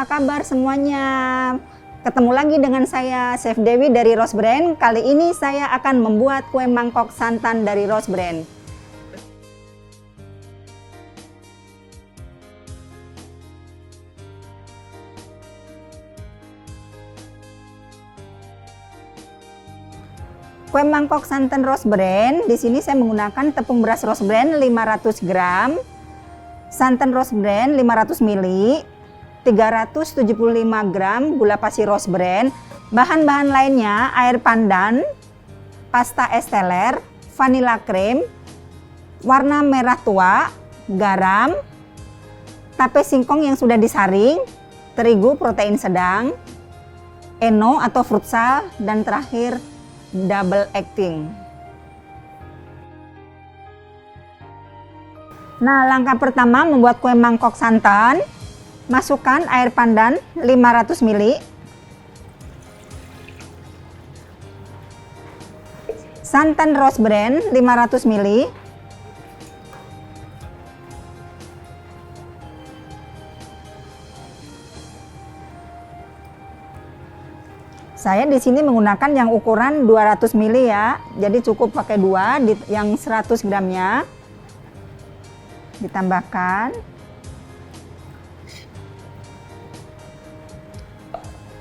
apa kabar semuanya? Ketemu lagi dengan saya, Chef Dewi dari Rose Brand. Kali ini saya akan membuat kue mangkok santan dari Rose Brand. Kue mangkok santan Rose Brand, di sini saya menggunakan tepung beras Rose Brand 500 gram, santan Rose Brand 500 ml, 375 gram gula pasir Rose Brand. Bahan-bahan lainnya air pandan, pasta es teler, vanilla cream, warna merah tua, garam, tape singkong yang sudah disaring, terigu protein sedang, eno atau futsal, dan terakhir double acting. Nah, langkah pertama membuat kue mangkok santan. Masukkan air pandan 500 ml, santan Rose Brand 500 ml, saya di sini menggunakan yang ukuran 200 ml ya, jadi cukup pakai 2, yang 100 gramnya ditambahkan.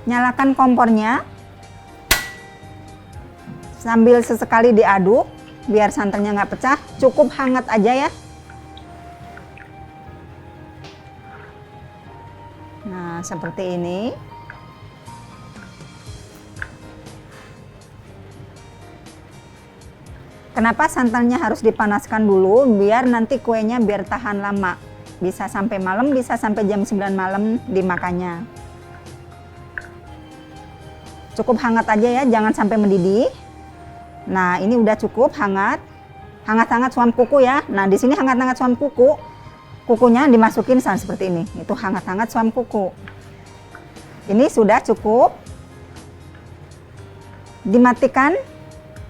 Nyalakan kompornya sambil sesekali diaduk biar santannya nggak pecah. Cukup hangat aja ya. Nah, seperti ini. Kenapa santannya harus dipanaskan dulu? Biar nanti kuenya biar tahan lama. Bisa sampai malam, bisa sampai jam 9 malam dimakannya. Cukup hangat aja ya, jangan sampai mendidih. Nah, ini udah cukup hangat. Hangat-hangat suam kuku ya. Nah, di sini hangat-hangat suam kuku. Kukunya dimasukin seperti ini. Itu hangat-hangat suam kuku. Ini sudah cukup. Dimatikan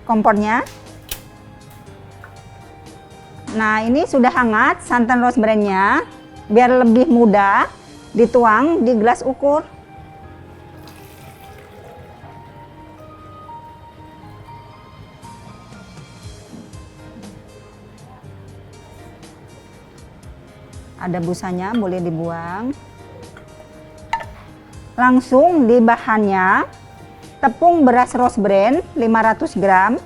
kompornya. Nah, ini sudah hangat santan Rose Brand-nya. Biar lebih mudah, dituang di gelas ukur. Ada busanya, boleh dibuang. Langsung di bahannya, tepung beras Rose Brand 500 gram,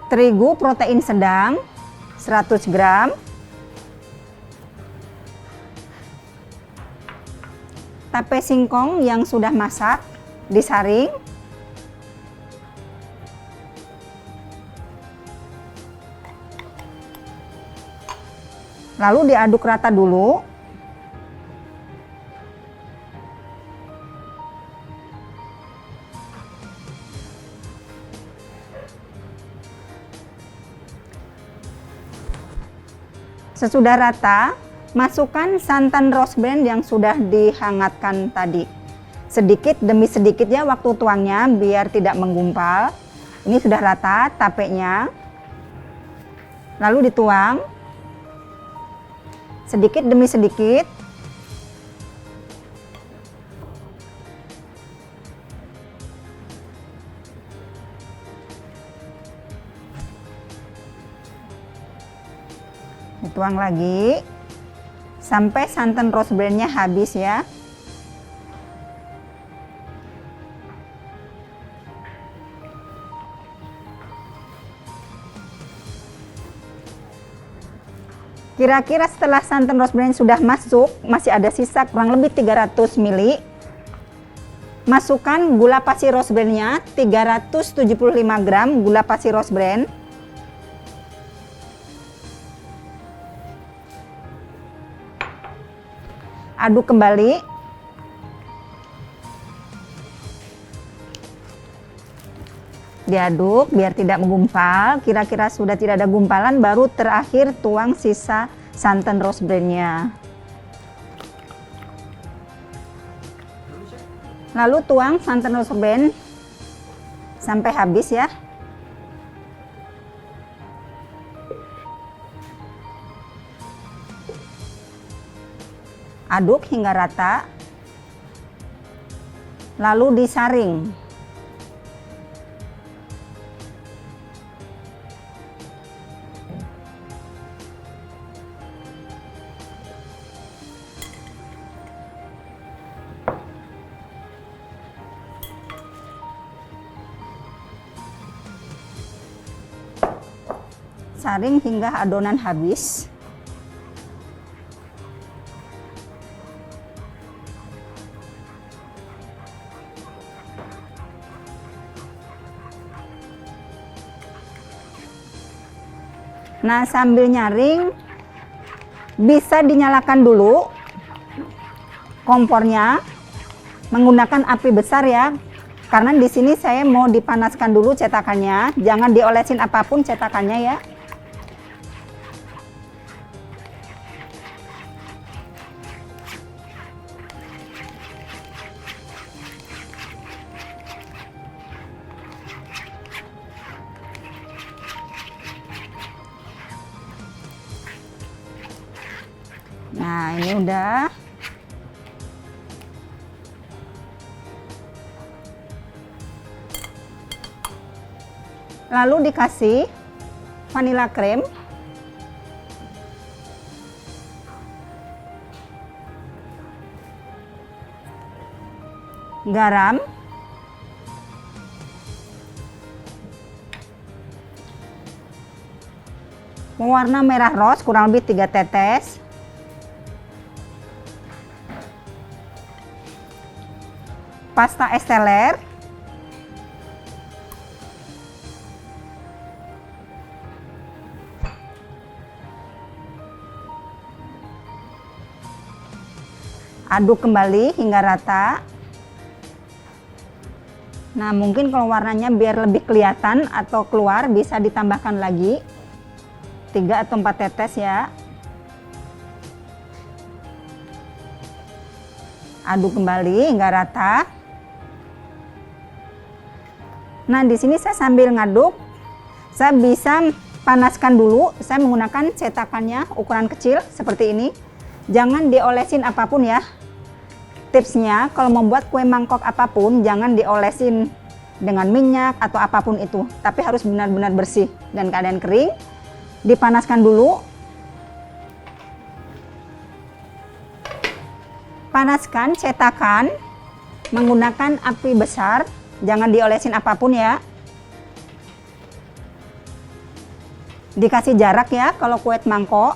terigu protein sedang 100 gram, tape singkong yang sudah masak disaring, lalu diaduk rata dulu. Sesudah rata, masukkan santan Rose Brand yang sudah dihangatkan tadi. Sedikit demi sedikit ya waktu tuangnya biar tidak menggumpal. Ini sudah rata tapenya. Lalu dituang. Sedikit demi sedikit. Dituang lagi sampai santan Rose Brand-nya habis ya. Kira-kira setelah santan Rose Brand sudah masuk, masih ada sisa kurang lebih 300 ml. Masukkan gula pasir Rose Brand-nya 375 gram gula pasir Rose Brand. Aduk kembali. Diaduk biar tidak menggumpal. Kira-kira sudah tidak ada gumpalan, baru terakhir tuang sisa santan Rose Brand-nya. Lalu tuang santan Rose Brand sampai habis ya. Aduk hingga rata, lalu disaring. Saring hingga adonan habis. Nah, sambil nyaring bisa dinyalakan dulu kompornya menggunakan api besar ya. Karena di sini saya mau dipanaskan dulu cetakannya, jangan diolesin apapun cetakannya ya. Nah, ini udah. Lalu dikasih vanilla cream. Garam. Pewarna merah rose kurang lebih 3 tetes. Pasta es teler, aduk kembali hingga rata. Nah, mungkin kalau warnanya biar lebih kelihatan atau keluar bisa ditambahkan lagi 3 atau 4 tetes ya. Aduk kembali hingga rata. Nah, di sini saya sambil ngaduk, saya bisa panaskan dulu. Saya menggunakan cetakannya ukuran kecil seperti ini. Jangan diolesin apapun ya. Tipsnya kalau membuat kue mangkok apapun jangan diolesin dengan minyak atau apapun itu, tapi harus benar-benar bersih dan keadaan kering. Dipanaskan dulu. Panaskan cetakan menggunakan api besar. Jangan diolesin apapun ya. Dikasih jarak ya kalau kue mangkok.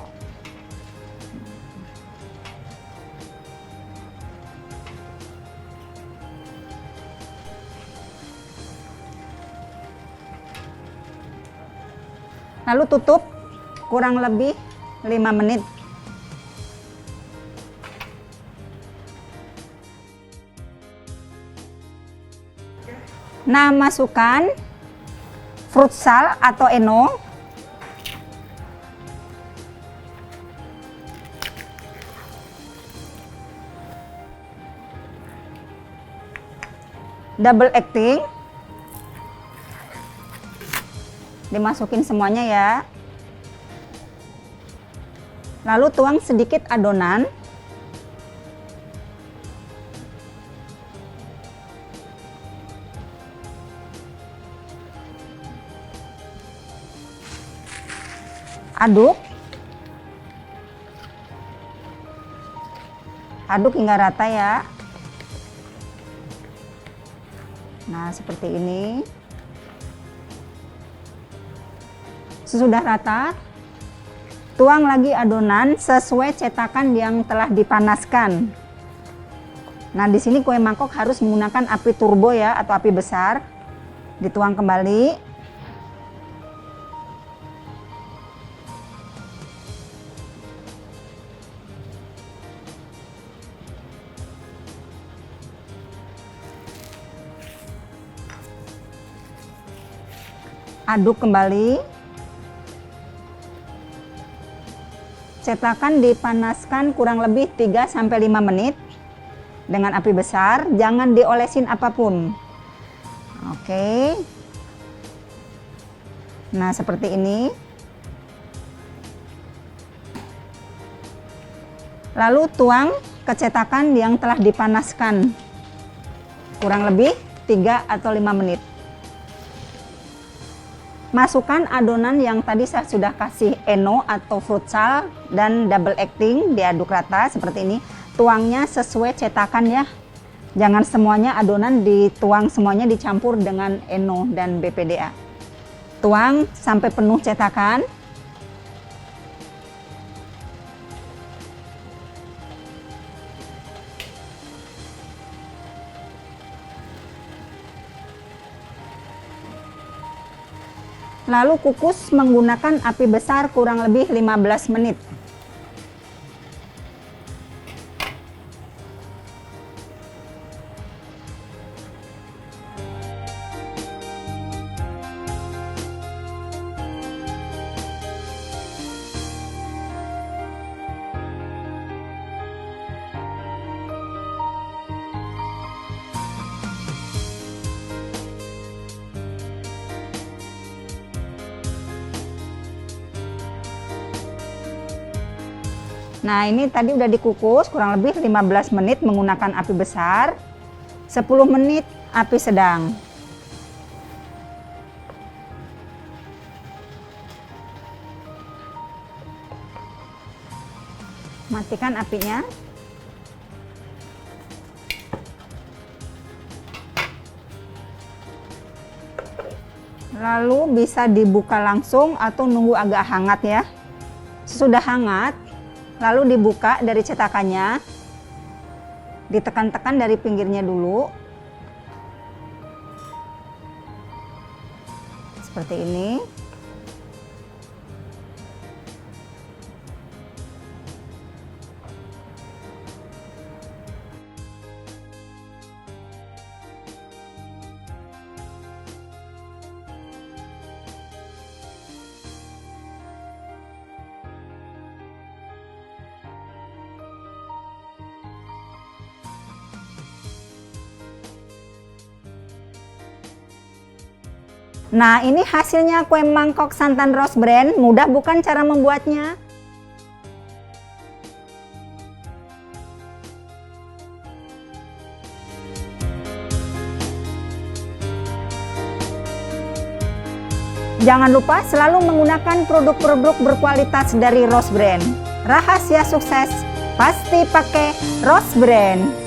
Lalu tutup kurang lebih 5 menit. Nah, masukkan fruit sal atau eno. Double acting. Dimasukin semuanya ya. Lalu tuang sedikit adonan. Aduk. Aduk hingga rata ya. Nah, seperti ini. Sesudah rata, tuang lagi adonan sesuai cetakan yang telah dipanaskan. Nah, di sini kue mangkok harus menggunakan api turbo ya atau api besar. Dituang kembali. Aduk kembali. Cetakan dipanaskan kurang lebih 3-5 menit dengan api besar, jangan diolesin apapun. Oke. Nah, seperti ini. Lalu tuang ke cetakan yang telah dipanaskan kurang lebih 3 atau 5 menit. Masukkan adonan yang tadi saya sudah kasih eno atau futsal dan double acting, diaduk rata seperti ini. Tuangnya sesuai cetakan ya. Jangan semuanya adonan dituang, semuanya dicampur dengan eno dan BPDA. Tuang sampai penuh cetakan. Lalu kukus menggunakan api besar kurang lebih 15 menit. Nah, ini tadi udah dikukus kurang lebih 15 menit menggunakan api besar, 10 menit api sedang. Matikan apinya. Lalu bisa dibuka langsung atau nunggu agak hangat ya. Sesudah hangat, lalu dibuka dari cetakannya, ditekan-tekan dari pinggirnya dulu, seperti ini. Nah, ini hasilnya kue mangkok santan Rose Brand. Mudah bukan cara membuatnya? Jangan lupa selalu menggunakan produk-produk berkualitas dari Rose Brand. Rahasia sukses pasti pakai Rose Brand.